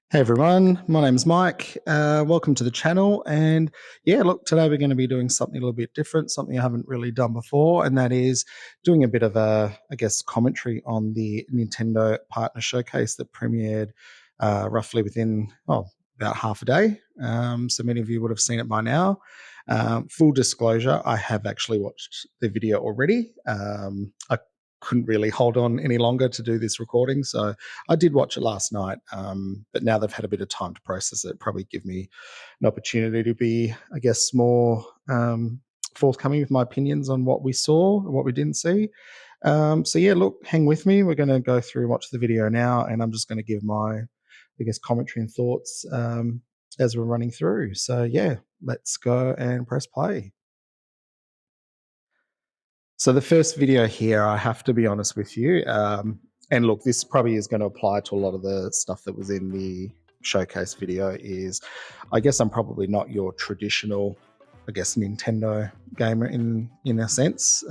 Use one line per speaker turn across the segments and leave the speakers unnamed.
Hey everyone, my name's Mike. Welcome to the channel. And yeah, look, today we're going to be doing something a little bit different, something I haven't really done before, and that is doing a bit of commentary on the Nintendo Partner Showcase that premiered roughly within about half a day. So many of you would have seen it by now. Full disclosure, I have actually watched the video already. I couldn't really hold on any longer to do this recording, so I did watch it last night, but now they've had a bit of time to process it. Probably give me an opportunity to be, I guess, more forthcoming with my opinions on what we saw and what we didn't see. So yeah, look, hang with me. We're going to go through and watch the video now, and I'm just going to give my, I guess, commentary and thoughts as we're running through. So yeah, let's go and press play. So the first video here, I have to be honest with you, and look, this probably is going to apply to a lot of the stuff that was in the showcase video, is I guess I'm probably not your traditional, I guess, Nintendo gamer in a sense.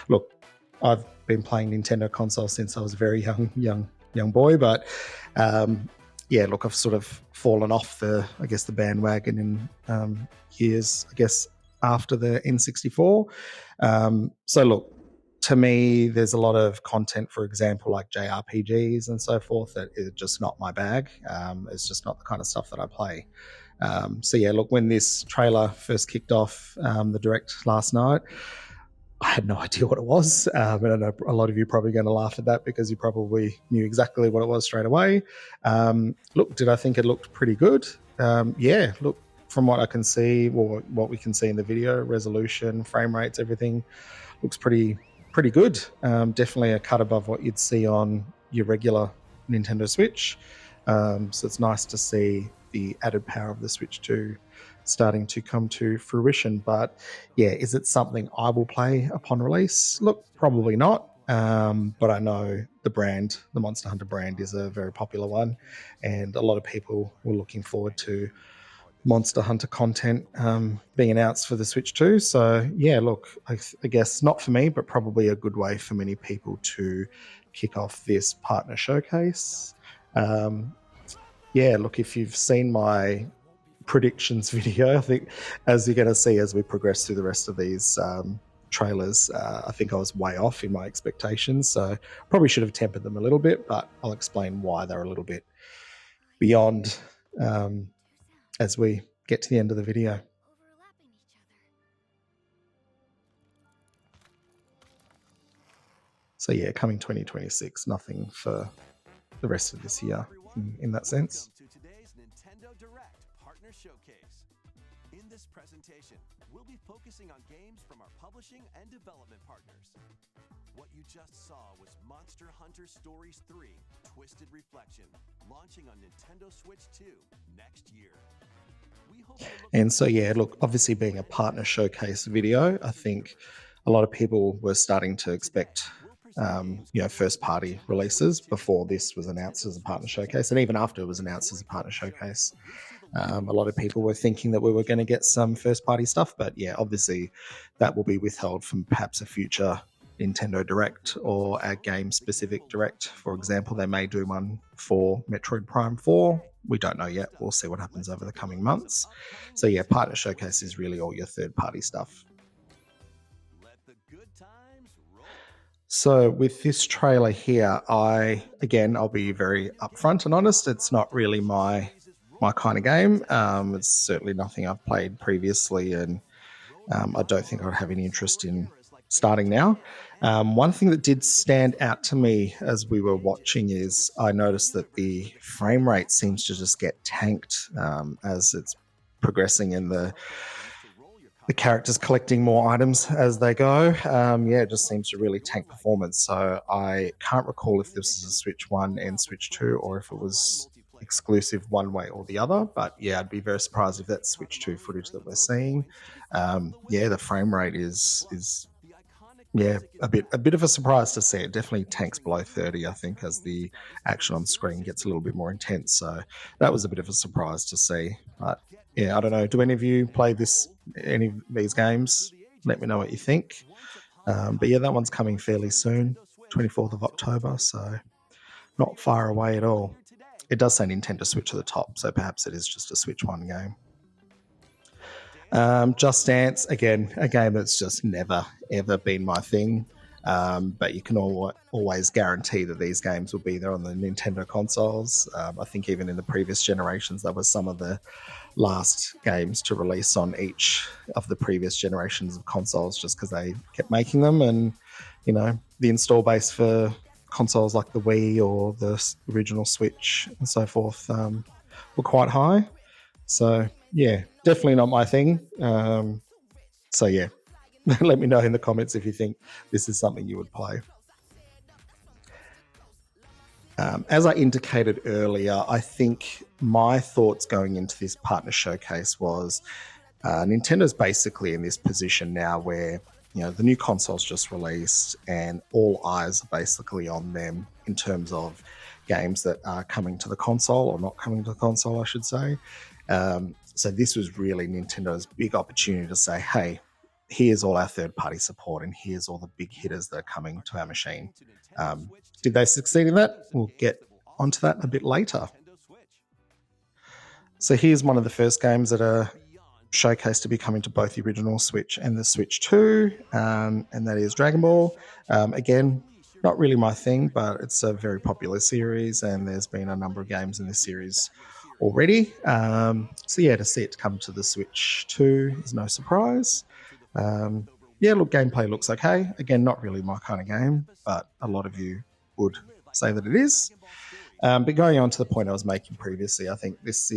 Look, I've been playing Nintendo consoles since I was a very young boy, but yeah, look, I've sort of fallen off the bandwagon in years, I guess, after the N64. So look, to me, there's a lot of content, for example, like JRPGs and so forth, that is just not my bag. It's just not the kind of stuff that I play. So yeah, look, when this trailer first kicked off, the direct last night, I had no idea what it was. And I know a lot of you are probably going to laugh at that because you probably knew exactly what it was straight away. Look, did I think it looked pretty good? Yeah, look, from what I can see, or what we can see in the video, resolution, frame rates, everything looks pretty good. Definitely a cut above what you'd see on your regular Nintendo Switch. So it's nice to see the added power of the Switch 2 starting to come to fruition. But yeah, is it something I will play upon release? Look, probably not. But I know the brand, the Monster Hunter brand, is a very popular one, and a lot of people were looking forward to Monster Hunter content being announced for the Switch 2. So yeah, look, I guess not for me, but probably a good way for many people to kick off this partner showcase. Yeah, look, if you've seen my predictions video, I think, as you're going to see as we progress through the rest of these trailers, I think I was way off in my expectations. So probably should have tempered them a little bit, but I'll explain why they're a little bit beyond as we get to the end of the video. So yeah, coming 2026, nothing for the rest of this year in that sense.
Welcome to today's Nintendo Direct Partner Showcase. In this presentation, we'll be focusing on games from our publishing and development partners. What you just saw was Monster Hunter Stories 3: Twisted Reflection, launching on Nintendo Switch 2 next year.
And so yeah, look, obviously being a partner showcase video, I think a lot of people were starting to expect first party releases before this was announced as a partner showcase, and even after it was announced as a partner showcase. A lot of people were thinking that we were going to get some first party stuff, but yeah, obviously that will be withheld from perhaps a future Nintendo Direct or a game specific Direct. For example, they may do one for Metroid Prime 4. We don't know yet. We'll see what happens over the coming months. So yeah, partner showcase is really all your third party stuff. So with this trailer here, I'll be very upfront and honest. It's not really my kind of game. It's certainly nothing I've played previously, and I don't think I'd have any interest in starting now. One thing that did stand out to me as we were watching is I noticed that the frame rate seems to just get tanked as it's progressing, and the characters collecting more items as they go. Yeah, it just seems to really tank performance. So I can't recall if this is a Switch 1 and Switch 2, or if it was exclusive one way or the other. But yeah, I'd be very surprised if that's Switch 2 footage that we're seeing. Yeah, the frame rate is yeah, a bit of a surprise to see. It definitely tanks below 30, I think, as the action on screen gets a little bit more intense. So that was a bit of a surprise to see. But yeah, I don't know. Do any of you play any of these games? Let me know what you think. But yeah, that one's coming fairly soon, 24th of October, so not far away at all. it does say Nintendo Switch at the top, so perhaps it is just a Switch 1 game. Just Dance, again, a game that's just never, ever been my thing. But you can always guarantee that these games will be there on the Nintendo consoles. I think even in the previous generations, that was some of the last games to release on each of the previous generations of consoles, just because they kept making them. And, you know, the install base for consoles like the Wii or the original Switch and so forth were quite high. So, yeah, definitely not my thing. So, yeah, let me know in the comments if you think this is something you would play. As I indicated earlier, I think my thoughts going into this partner showcase was Nintendo's basically in this position now where, you know, the new console's just released and all eyes are basically on them in terms of games that are coming to the console or not coming to the console, I should say. So this was really Nintendo's big opportunity to say, hey, here's all our third-party support and here's all the big hitters that are coming to our machine. Did they succeed in that? We'll get onto that a bit later. So here's one of the first games that are showcased to be coming to both the original Switch and the Switch 2, and that is Dragon Ball. Again, not really my thing, but it's a very popular series and there's been a number of games in this series already. So yeah, to see it come to the Switch 2 is no surprise. Yeah, look, gameplay looks okay. Again, not really my kind of game, but a lot of you would say that it is. But going on to the point I was making previously, I think this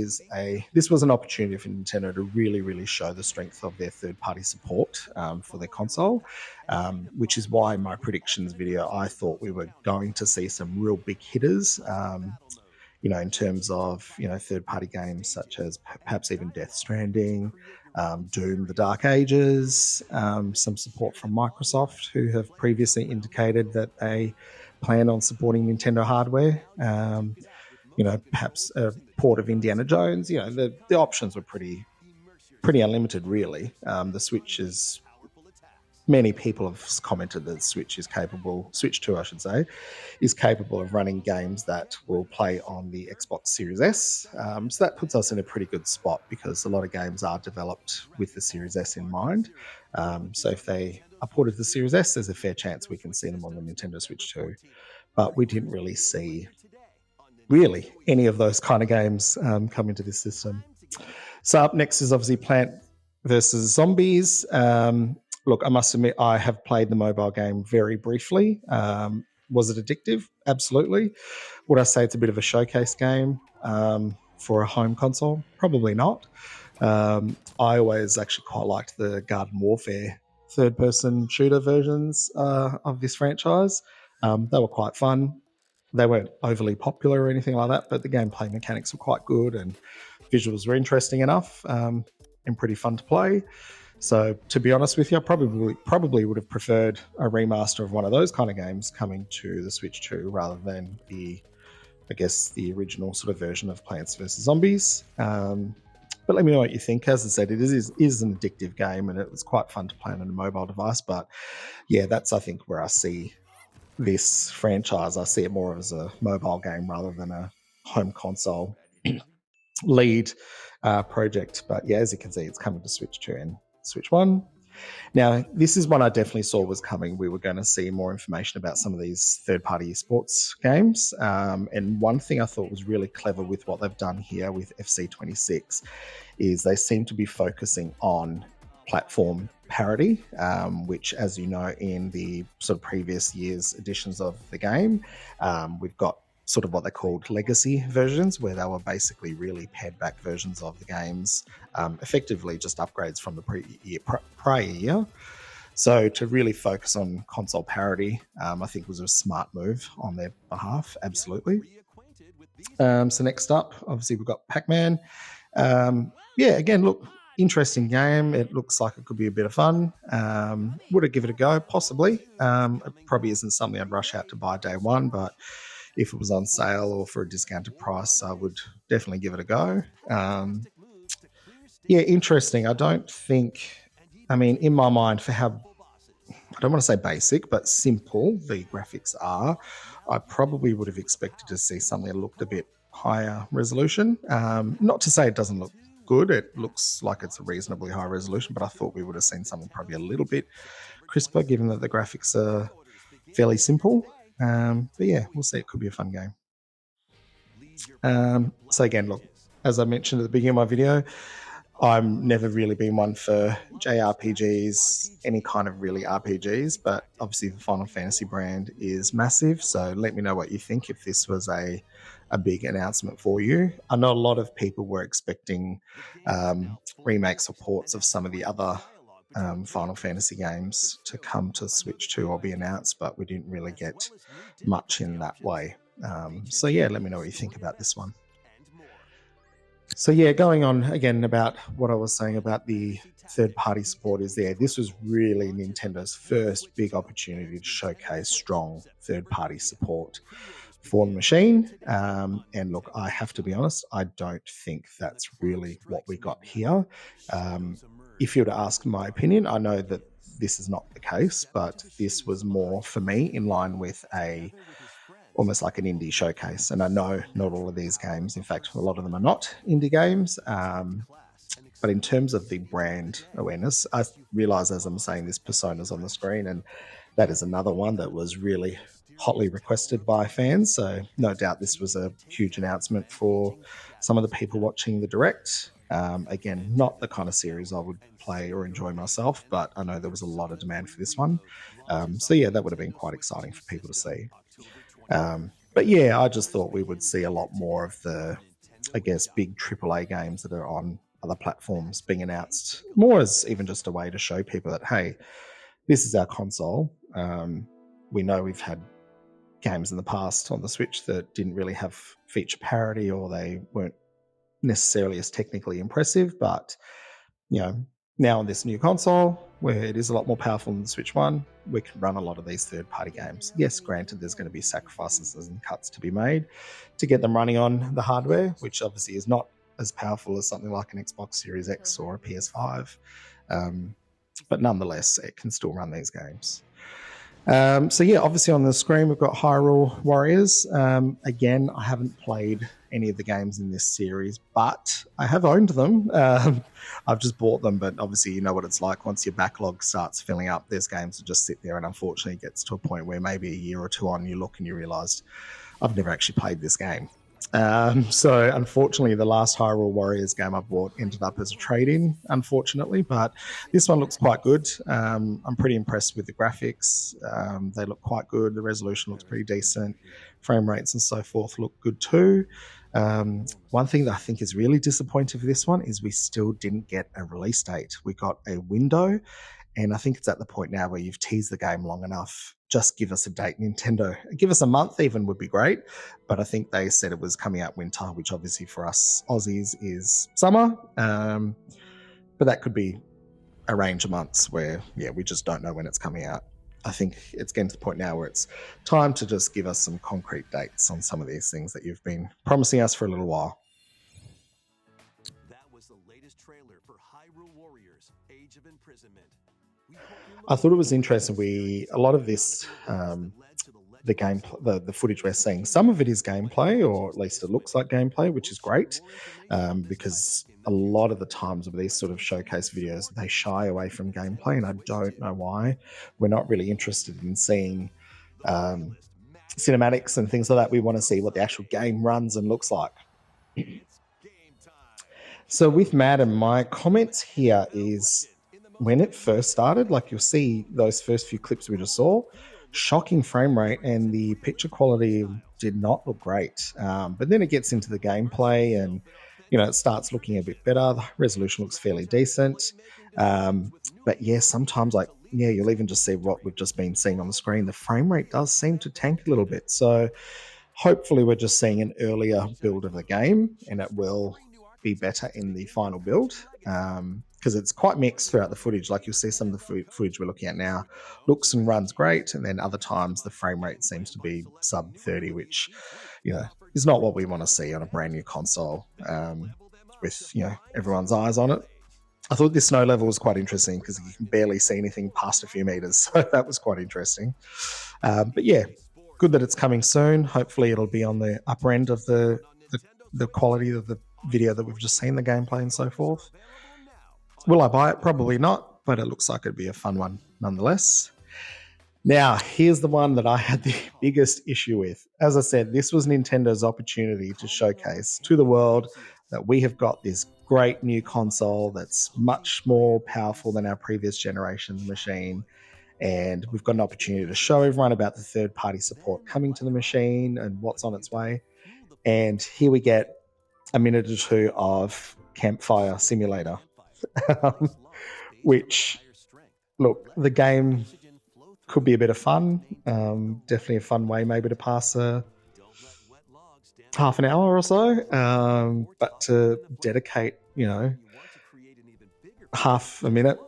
was an opportunity for Nintendo to really, really show the strength of their third-party support for their console, which is why in my predictions video, I thought we were going to see some real big hitters, you know, in terms of, you know, third-party games such as perhaps even Death Stranding, Doom, The Dark Ages, some support from Microsoft, who have previously indicated that they plan on supporting Nintendo hardware. You know, perhaps a port of Indiana Jones. You know, the options were pretty unlimited, really. The Switch is... Many people have commented that Switch 2, I should say, is capable of running games that will play on the Xbox Series S. So that puts us in a pretty good spot because a lot of games are developed with the Series S in mind. So if they are ported to the Series S, there's a fair chance we can see them on the Nintendo Switch 2. But we didn't really see any of those kind of games come into this system. So up next is obviously Plant vs. Zombies. Look, I must admit, I have played the mobile game very briefly. Was it addictive? Absolutely. Would I say it's a bit of a showcase game for a home console? Probably not. I always actually quite liked the Garden Warfare third-person shooter versions of this franchise. They were quite fun. They weren't overly popular or anything like that, but the gameplay mechanics were quite good and visuals were interesting enough and pretty fun to play. So to be honest with you, I probably would have preferred a remaster of one of those kind of games coming to the Switch 2 rather than the original sort of version of Plants vs. Zombies. But let me know what you think. As I said, it is an addictive game and it was quite fun to play on a mobile device. But yeah, that's, I think, where I see this franchise. I see it more as a mobile game rather than a home console lead project. But yeah, as you can see, it's coming to Switch 2 and Switch 1. Now, this is one I definitely saw was coming. We were going to see more information about some of these third-party sports games. And one thing I thought was really clever with what they've done here with FC26 is they seem to be focusing on platform parity, which, as you know, in the sort of previous years' editions of the game, we've got sort of what they called legacy versions, where they were basically really pared back versions of the games, effectively just upgrades from the prior year. So to really focus on console parity, I think was a smart move on their behalf, absolutely. So next up, obviously we've got Pac-Man. Yeah, again, look, interesting game. It looks like it could be a bit of fun. Would I give it a go? Possibly. It probably isn't something I'd rush out to buy day one, but if it was on sale or for a discounted price, I would definitely give it a go. Yeah, interesting. I don't think, I mean, in my mind, for how, I don't want to say basic, but simple the graphics are, I probably would have expected to see something that looked a bit higher resolution. Not to say it doesn't look good. It looks like it's a reasonably high resolution, but I thought we would have seen something probably a little bit crisper, given that the graphics are fairly simple. But yeah, we'll see. It could be a fun game. So again, look, as I mentioned at the beginning of my video, I'm never really been one for JRPGs, any kind of really RPGs, but obviously the Final Fantasy brand is massive. So let me know what you think if this was a big announcement for you. I know a lot of people were expecting remakes or ports of some of the other Final Fantasy games to come to Switch 2 or be announced, but we didn't really get much in that way. So yeah, let me know what you think about this one. So yeah, going on again about what I was saying about the third-party support is there. This was really Nintendo's first big opportunity to showcase strong third-party support for the machine. And look, I have to be honest, I don't think that's really what we got here. If you were to ask my opinion, I know that this is not the case, but this was more for me in line with almost like an indie showcase. And I know not all of these games, in fact, a lot of them are not indie games. But in terms of the brand awareness, I realize as I'm saying this, Persona's on the screen, and that is another one that was really hotly requested by fans. So no doubt this was a huge announcement for some of the people watching the Direct. Again, not the kind of series I would play or enjoy myself, but I know there was a lot of demand for this one. So yeah, that would have been quite exciting for people to see. But yeah, I just thought we would see a lot more of the, I guess, big AAA games that are on other platforms being announced, more as even just a way to show people that, hey, this is our console. We know we've had games in the past on the Switch that didn't really have feature parity or they weren't necessarily as technically impressive, but you know, now on this new console where it is a lot more powerful than the Switch 1, we can run a lot of these third-party games. Yes, granted, there's going to be sacrifices and cuts to be made to get them running on the hardware, which obviously is not as powerful as something like an Xbox Series X or a PS5. But nonetheless, it can still run these games. So yeah, obviously on the screen we've got Hyrule Warriors. Again, I haven't played any of the games in this series, but I have owned them. I've just bought them, but obviously you know what it's like. Once your backlog starts filling up, there's games that just sit there, and unfortunately it gets to a point where maybe a year or two on, you look and you realise, I've never actually played this game. So unfortunately, the last Hyrule Warriors game I bought ended up as a trade-in, unfortunately, but this one looks quite good. I'm pretty impressed with the graphics. They look quite good. The resolution looks pretty decent. Frame rates and so forth look good too. One thing that I think is really disappointing for this one is we still didn't get a release date. We got a window, and I think it's at the point now where you've teased the game long enough. Just give us a date, Nintendo. Give us a month even would be great. But I think they said it was coming out winter, which obviously for us Aussies is summer. But that could be a range of months where, yeah, we just don't know when it's coming out. I think it's getting to the point now where it's time to just give us some concrete dates on some of these things that you've been promising us for a little while.
That was the latest trailer for Hyrule Warriors: Age of Imprisonment.
I thought it was interesting. A lot of this, the footage we're seeing, some of it is gameplay, or at least it looks like gameplay, which is great, because a lot of the times with these sort of showcase videos, they shy away from gameplay, and I don't know why. We're not really interested in seeing cinematics and things like that. We want to see what the actual game runs and looks like. So with Madden, my comments here is, when it first started, like you'll see those first few clips we just saw, shocking frame rate and the picture quality did not look great. But then it gets into the gameplay and, you know, it starts looking a bit better. The resolution looks fairly decent. But yeah, sometimes you'll even just see what we've just been seeing on the screen. The frame rate does seem to tank a little bit. So hopefully we're just seeing an earlier build of the game and it will be better in the final build. Because it's quite mixed throughout the footage. Like you'll see some of the footage we're looking at now looks and runs great, and then other times the frame rate seems to be sub 30, which, you know, is not what we want to see on a brand new console with, you know, everyone's eyes on it. I thought this snow level was quite interesting because you can barely see anything past a few meters, so that was quite interesting. But yeah, good that it's coming soon. Hopefully it'll be on the upper end of the the quality of the video that we've just seen, the gameplay and so forth. Will I buy it? Probably not, but it looks like it'd be a fun one nonetheless. Now, here's the one that I had the biggest issue with. As I said, this was Nintendo's opportunity to showcase to the world that we have got this great new console that's much more powerful than our previous generation's machine. And we've got an opportunity to show everyone about the third-party support coming to the machine and what's on its way. And here we get a minute or two of Campfire Simulator, which, look, the game could be a bit of fun. Definitely a fun way maybe to pass a half an hour or so. But to dedicate, half a minute,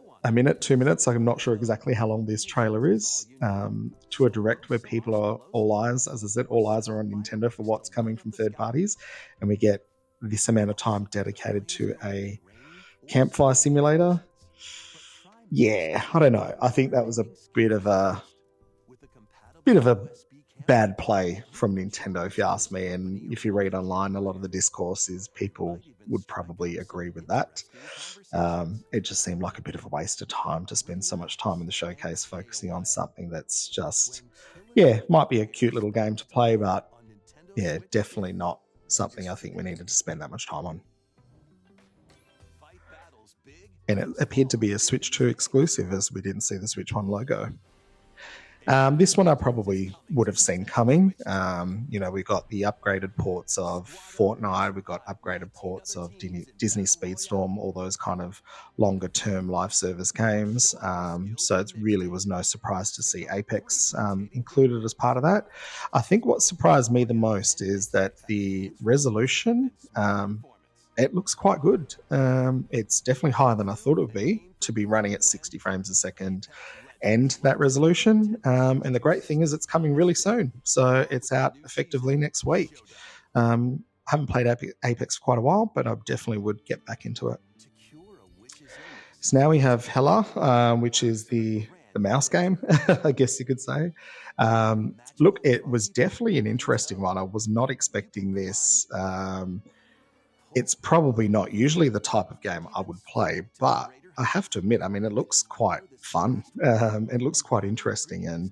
2 minutes, I'm not sure exactly how long this trailer is, to a direct where people are all eyes, as I said, all eyes are on Nintendo for what's coming from third parties. And we get this amount of time dedicated to a campfire simulator. Yeah, I don't know. I think that was a bit of a bad play from Nintendo, if you ask me. And if you read online, a lot of the discourse is people would probably agree with that. It just seemed like a bit of a waste of time to spend so much time in the showcase focusing on something that's just, might be a cute little game to play, but definitely not something I think we needed to spend that much time on. And it appeared to be a Switch 2 exclusive, as we didn't see the Switch 1 logo. This one I probably would have seen coming. We got the upgraded ports of Fortnite, we got upgraded ports of Disney Speedstorm, all those kind of longer term live service games. So it really was no surprise to see Apex included as part of that. I think what surprised me the most is that the resolution, it looks quite good. It's definitely higher than I thought it would be to be running at 60 frames a second and that resolution. And the great thing is it's coming really soon. So it's out effectively next week. I haven't played Apex for quite a while, but I definitely would get back into it. So now we have Hella, which is the mouse game, I guess you could say. Look, it was definitely an interesting one. I was not expecting this. It's probably not usually the type of game I would play, but I have to admit, it looks quite fun. It looks quite interesting, and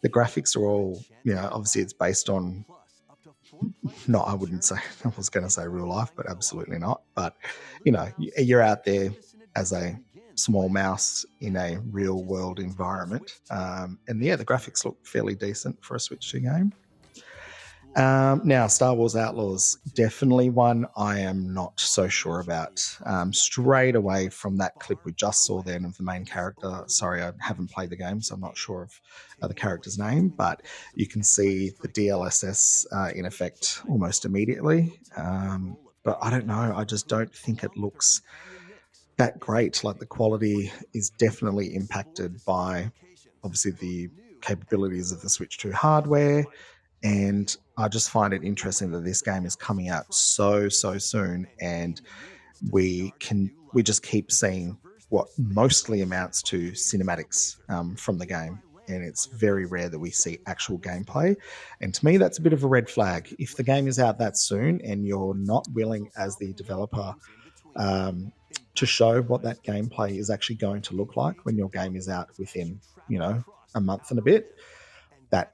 the graphics are all, obviously it's based on, I was going to say real life, but absolutely not. But, you're out there as a small mouse in a real world environment. And the graphics look fairly decent for a Switch 2 game. Now, Star Wars Outlaws, definitely one I am not so sure about. Straight away from that clip we just saw then of the main character, sorry, I haven't played the game, so I'm not sure of the character's name, but you can see the DLSS in effect almost immediately. But I don't know, I just don't think it looks that great. Like, the quality is definitely impacted by, obviously, the capabilities of the Switch 2 hardware. And I just find it interesting that this game is coming out so soon, and we just keep seeing what mostly amounts to cinematics from the game. And it's very rare that we see actual gameplay. And to me, that's a bit of a red flag. If the game is out that soon and you're not willing as the developer to show what that gameplay is actually going to look like when your game is out within, a month and a bit, that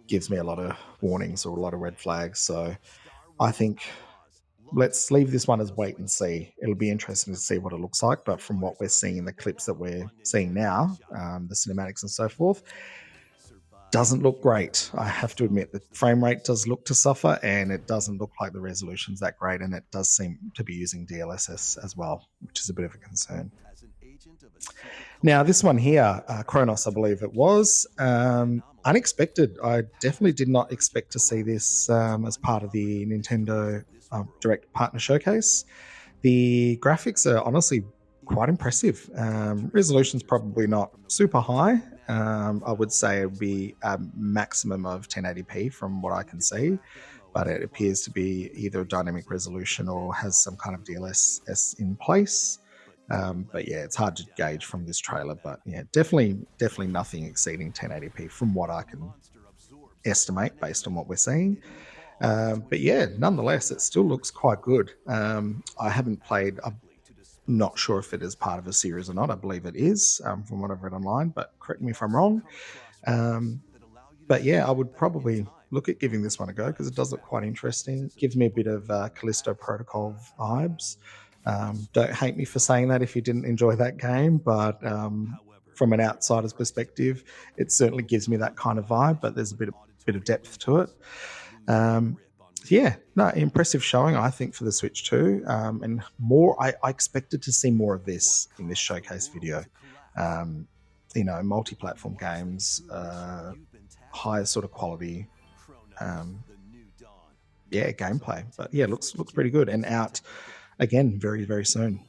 gives me a lot of warnings or a lot of red flags. So I think let's leave this one as wait and see. It'll be interesting to see what it looks like, but from what we're seeing in the clips that we're seeing now, the cinematics and so forth, doesn't look great. I have to admit, the frame rate does look to suffer, and it doesn't look like the resolution's that great, and it does seem to be using DLSS as well, which is a bit of a concern. Now, this one here, Kronos, I believe it was, unexpected. I definitely did not expect to see this as part of the Nintendo Direct Partner Showcase. The graphics are honestly quite impressive. Resolution's probably not super high. I would say it would be a maximum of 1080p from what I can see, but it appears to be either a dynamic resolution or has some kind of DLSS in place. But yeah, it's hard to gauge from this trailer, but yeah, definitely nothing exceeding 1080p from what I can estimate based on what we're seeing. But yeah, nonetheless, it still looks quite good. I haven't played. I'm not sure if it is part of a series or not. I believe it is, from what I've read online, but correct me if I'm wrong. Um, but yeah, I would probably look at giving this one a go because it does look quite interesting. It gives me a bit of Callisto Protocol vibes. Don't hate me for saying that if you didn't enjoy that game, but from an outsider's perspective, it certainly gives me that kind of vibe. But there's a bit of depth to it. Um, yeah, no, impressive showing, I think, for the Switch 2. And more, I expected to see more of this in this showcase video. Multi-platform games, higher sort of quality, gameplay. But yeah, looks pretty good and out again very, very soon.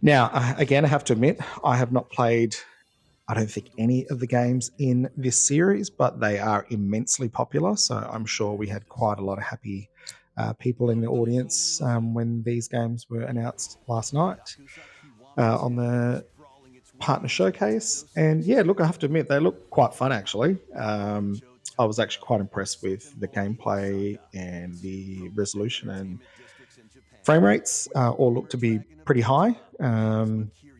Now, again, I have to admit, I have not played, I don't think, any of the games in this series, but they are immensely popular. So I'm sure we had quite a lot of happy people in the audience when these games were announced last night on the partner showcase. And yeah, look, I have to admit, they look quite fun, actually. I was actually quite impressed with the gameplay and the resolution and frame rates all look to be pretty high.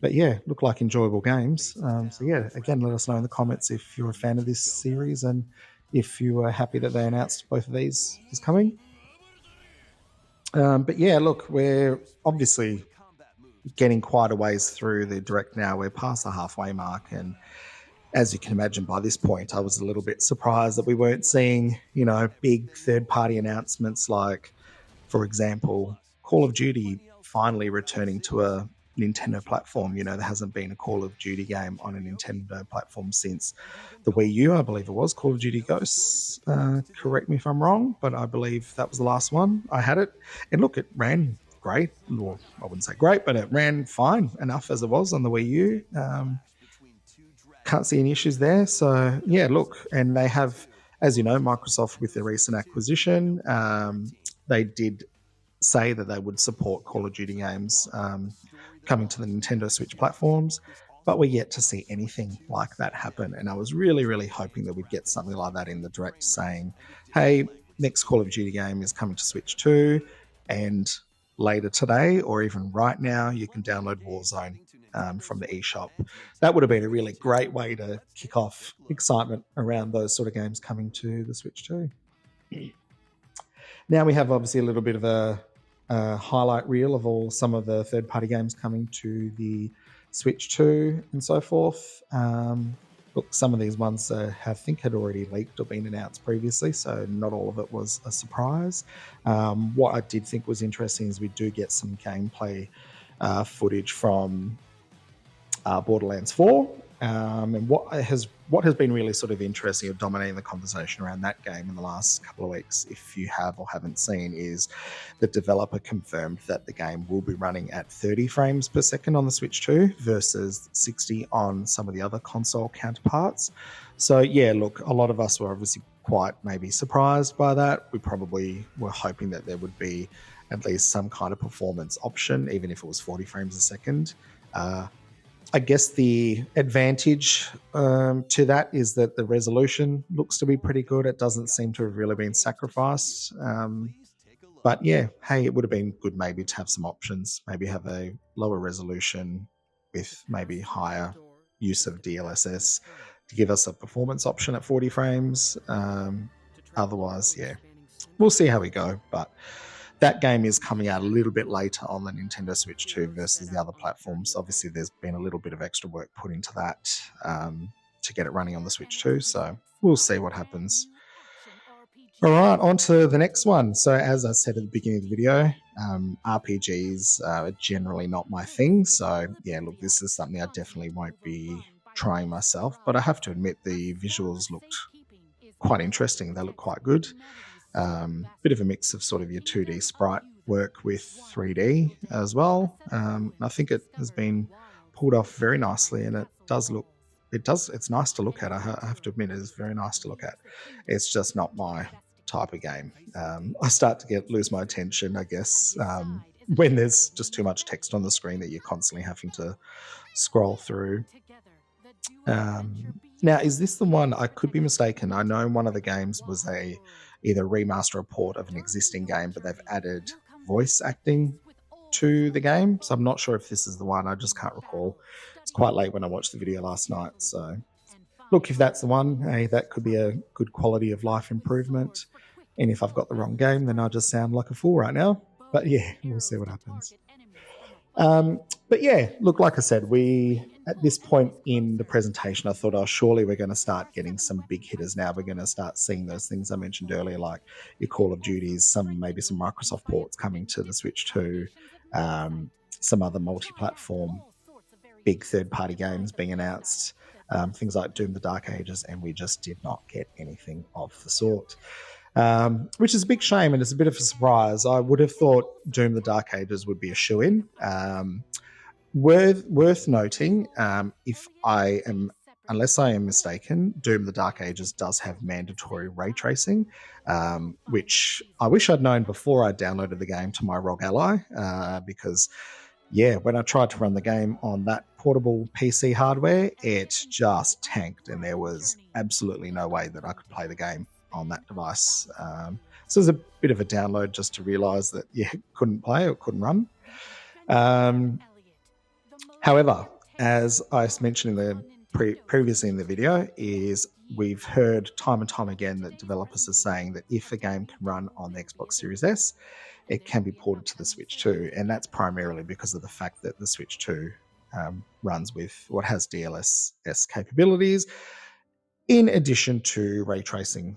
But yeah, look like enjoyable games. So yeah, again, let us know in the comments if you're a fan of this series and if you are happy that they announced both of these is coming. But yeah, look, we're obviously getting quite a ways through the direct now. We're past the halfway mark, and as you can imagine, by this point, I was a little bit surprised that we weren't seeing, big third-party announcements like, for example, Call of Duty finally returning to a Nintendo platform. There hasn't been a Call of Duty game on a Nintendo platform since the Wii U, I believe it was, Call of Duty Ghosts. Correct me if I'm wrong, but I believe that was the last one. I had it, and look, it ran great. Well, I wouldn't say great, but it ran fine enough as it was on the Wii U. Can't see any issues there. So yeah, look, and they have, as you know, Microsoft with their recent acquisition, they did say that they would support Call of Duty games coming to the Nintendo Switch platforms, but we're yet to see anything like that happen. And I was really, really hoping that we'd get something like that in the direct saying, hey, next Call of Duty game is coming to Switch 2, and later today or even right now, you can download Warzone from the eShop. That would have been a really great way to kick off excitement around those sort of games coming to the Switch 2. Now we have obviously a little bit of a highlight reel of some of the third-party games coming to the Switch 2 and so forth. Look, some of these ones I think had already leaked or been announced previously, so not all of it was a surprise. What I did think was interesting is we do get some gameplay footage from Borderlands 4. And what has been really sort of interesting or dominating the conversation around that game in the last couple of weeks, if you have or haven't seen, is the developer confirmed that the game will be running at 30 frames per second on the Switch 2 versus 60 on some of the other console counterparts. So yeah, look, a lot of us were obviously quite maybe surprised by that. We probably were hoping that there would be at least some kind of performance option, even if it was 40 frames a second. I guess the advantage to that is that the resolution looks to be pretty good. It doesn't seem to have really been sacrificed. But yeah, hey, it would have been good maybe to have some options, maybe have a lower resolution with maybe higher use of DLSS to give us a performance option at 40 frames. Otherwise, yeah, we'll see how we go. But that game is coming out a little bit later on the Nintendo Switch 2 versus the other platforms. Obviously, there's been a little bit of extra work put into that to get it running on the Switch 2. So we'll see what happens. All right, on to the next one. So as I said at the beginning of the video, RPGs are generally not my thing. So yeah, look, this is something I definitely won't be trying myself. But I have to admit the visuals looked quite interesting. They look quite good. Bit of a mix of sort of your 2D sprite work with 3D as well. I think it has been pulled off very nicely, and it's nice to look at. I have to admit, it is very nice to look at. It's just not my type of game. I start to lose my attention, I guess, when there's just too much text on the screen that you're constantly having to scroll through. Now, is this the one? I could be mistaken. I know one of the games was a either remaster or port of an existing game, but they've added voice acting to the game. So I'm not sure if this is the one. I just can't recall. It's quite late when I watched the video last night. So look, if that's the one, hey, that could be a good quality of life improvement. And if I've got the wrong game, then I just sound like a fool right now. But yeah, we'll see what happens. But yeah, look, like I said, at this point in the presentation, I thought, oh, surely we're going to start getting some big hitters now. We're going to start seeing those things I mentioned earlier, like your Call of Duties, maybe some Microsoft ports coming to the Switch 2, some other multi-platform big third-party games being announced, things like Doom: The Dark Ages, and we just did not get anything of the sort. Which is a big shame, and it's a bit of a surprise. I would have thought Doom: The Dark Ages would be a shoo-in. Worth noting, unless I am mistaken, Doom: The Dark Ages does have mandatory ray tracing, which I wish I'd known before I downloaded the game to my ROG Ally, because yeah, when I tried to run the game on that portable PC hardware, it just tanked, and there was absolutely no way that I could play the game on that device. So it was a bit of a download just to realize that, yeah, couldn't play or couldn't run. However, as I mentioned previously in the video, is we've heard time and time again that developers are saying that if a game can run on the Xbox Series S, it can be ported to the Switch 2. And that's primarily because of the fact that the Switch 2 runs with what has DLSS capabilities, in addition to ray tracing,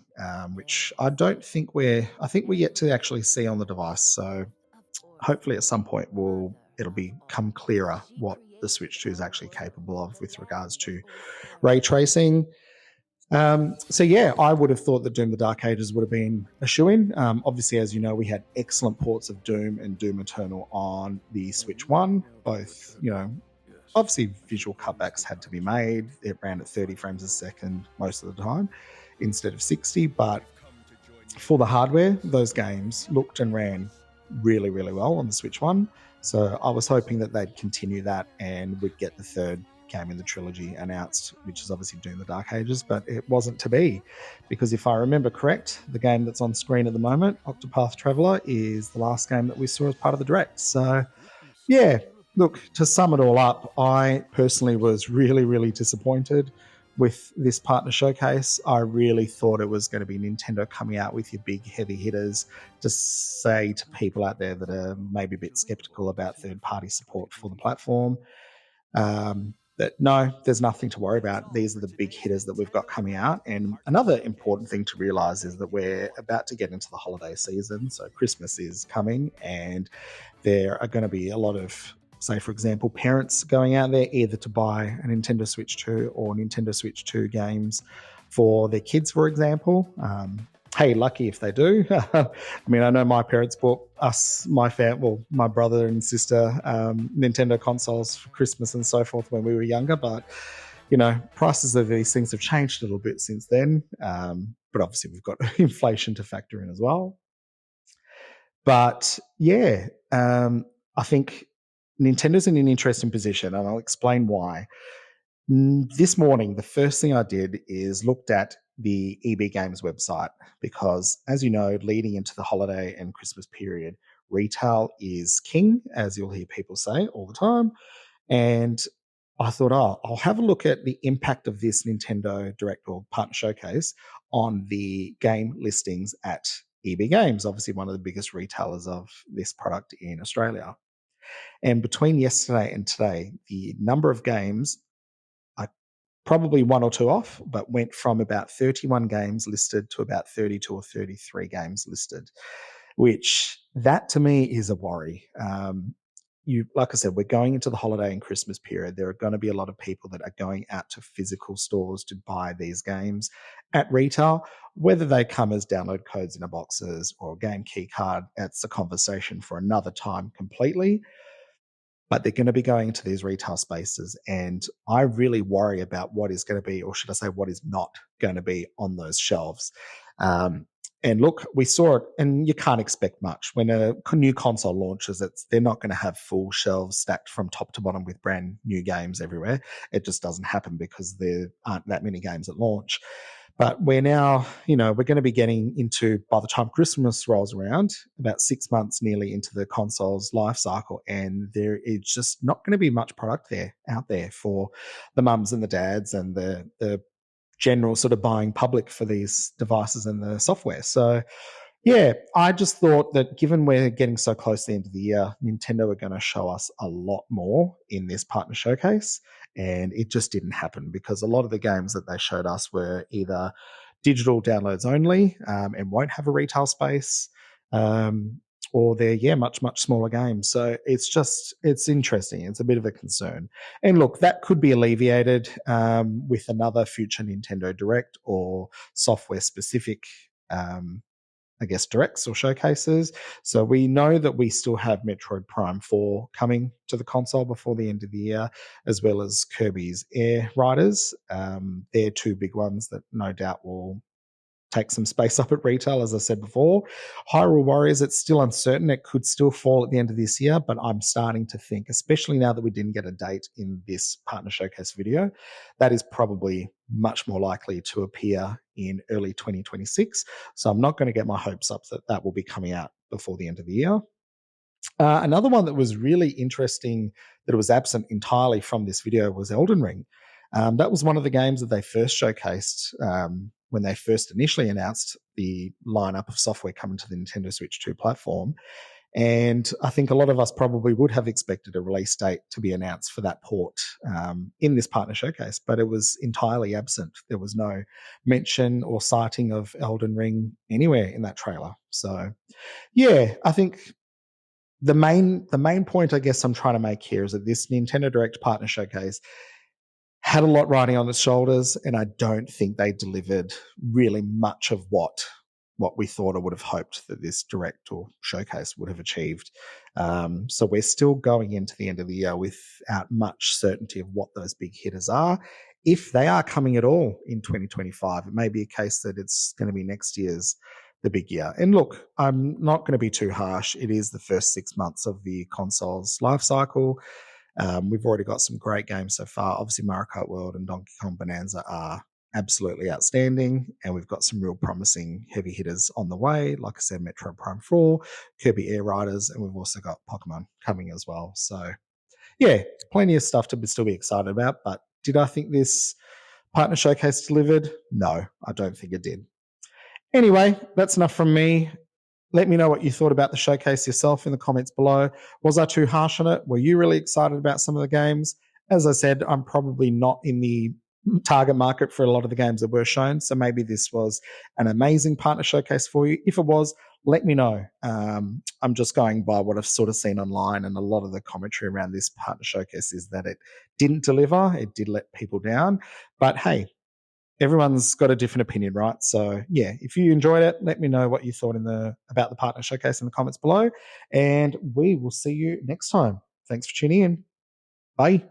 which I think we're yet to actually see on the device. So hopefully at some point it'll become clearer what the Switch 2 is actually capable of with regards to ray tracing. So yeah, I would have thought that Doom: The Dark Ages would have been a shoo-in. Obviously, as you know, we had excellent ports of Doom and Doom Eternal on the Switch 1. Both, obviously visual cutbacks had to be made. It ran at 30 frames a second most of the time instead of 60. But for the hardware, those games looked and ran really, really well on the Switch 1. So I was hoping that they'd continue that and we'd get the third game in the trilogy announced, which is obviously Doom: The Dark Ages, but it wasn't to be, because if I remember correct, the game that's on screen at the moment, Octopath Traveler, is the last game that we saw as part of the Direct. So yeah, look, to sum it all up, I personally was really, really disappointed with this partner showcase. I really thought it was going to be Nintendo coming out with your big heavy hitters to say to people out there that are maybe a bit skeptical about third-party support for the platform, that no, there's nothing to worry about. These are the big hitters that we've got coming out. And another important thing to realize is that we're about to get into the holiday season. So Christmas is coming, and there are going to be a lot of, say, for example, parents going out there either to buy a Nintendo Switch 2 or Nintendo Switch 2 games for their kids, for example. Hey, lucky if they do. I mean, I know my parents bought us, my brother and sister, Nintendo consoles for Christmas and so forth when we were younger. But, prices of these things have changed a little bit since then. But obviously we've got inflation to factor in as well. But yeah, I think Nintendo's in an interesting position, and I'll explain why. This morning, the first thing I did is looked at the EB Games website, because, as you know, leading into the holiday and Christmas period, retail is king, as you'll hear people say all the time. And I thought, I'll have a look at the impact of this Nintendo Direct or Partner Showcase on the game listings at EB Games, obviously one of the biggest retailers of this product in Australia. And between yesterday and today, the number of games, probably one or two off, but went from about 31 games listed to about 32 or 33 games listed, which that to me is a worry. Like I said, we're going into the holiday and Christmas period. There are going to be a lot of people that are going out to physical stores to buy these games at retail. Whether they come as download codes in a boxes or a game key card, that's a conversation for another time completely. But they're going to be going into these retail spaces, and I really worry about what is going to be, or should I say what is not going to be on those shelves. And look, we saw it, and you can't expect much. When a new console launches, they're not going to have full shelves stacked from top to bottom with brand new games everywhere. It just doesn't happen because there aren't that many games at launch. But we're now, we're going to be getting into, by the time Christmas rolls around, about 6 months nearly into the console's life cycle, and there is just not going to be much product out there for the mums and the dads and the general sort of buying public for these devices and the software. So yeah, I just thought that given we're getting so close to the end of the year, Nintendo are going to show us a lot more in this partner showcase. And it just didn't happen because a lot of the games that they showed us were either digital downloads only and won't have a retail space, um, or they're, much, much smaller games. So it's interesting. It's a bit of a concern. And look, that could be alleviated with another future Nintendo Direct or software specific. I guess, directs or showcases. So we know that we still have Metroid Prime 4 coming to the console before the end of the year, as well as Kirby's Air Riders. They're two big ones that no doubt will take some space up at retail, as I said before. Hyrule Warriors, it's still uncertain. It could still fall at the end of this year, but I'm starting to think, especially now that we didn't get a date in this partner showcase video, that is probably much more likely to appear in early 2026. So I'm not going to get my hopes up that that will be coming out before the end of the year. Another one that was really interesting that was absent entirely from this video was Elden Ring. That was one of the games that they first showcased when they first initially announced the lineup of software coming to the Nintendo Switch 2 platform. And I think a lot of us probably would have expected a release date to be announced for that port in this partner showcase, but it was entirely absent. There was no mention or sighting of Elden Ring anywhere in that trailer. So, yeah, I think the main point I guess I'm trying to make here is that this Nintendo Direct partner showcase had a lot riding on its shoulders, and I don't think they delivered really much of what we thought or would have hoped that this direct or showcase would have achieved. So we're still going into the end of the year without much certainty of what those big hitters are. If they are coming at all in 2025, it may be a case that it's going to be next year's the big year. And look, I'm not going to be too harsh. It is the first 6 months of the console's life cycle. We've already got some great games so far. Obviously, Mario Kart World and Donkey Kong Bonanza are absolutely outstanding, and we've got some real promising heavy hitters on the way. Like I said, Metroid Prime 4, Kirby Air Riders, and we've also got Pokemon coming as well. So, yeah, plenty of stuff to still be excited about. But did I think this partner showcase delivered? No, I don't think it did. Anyway, that's enough from me. Let me know what you thought about the showcase yourself in the comments below. Was I too harsh on it? Were you really excited about some of the games? As I said, I'm probably not in the target market for a lot of the games that were shown, so maybe this was an amazing partner showcase for you. If it was, let me know. I'm just going by what I've sort of seen online, and a lot of the commentary around this partner showcase is that it didn't deliver. It did let people down. But hey, everyone's got a different opinion, right? So yeah, if you enjoyed it, let me know what you thought about the partner showcase in the comments below, and we will see you next time. Thanks for tuning in. Bye.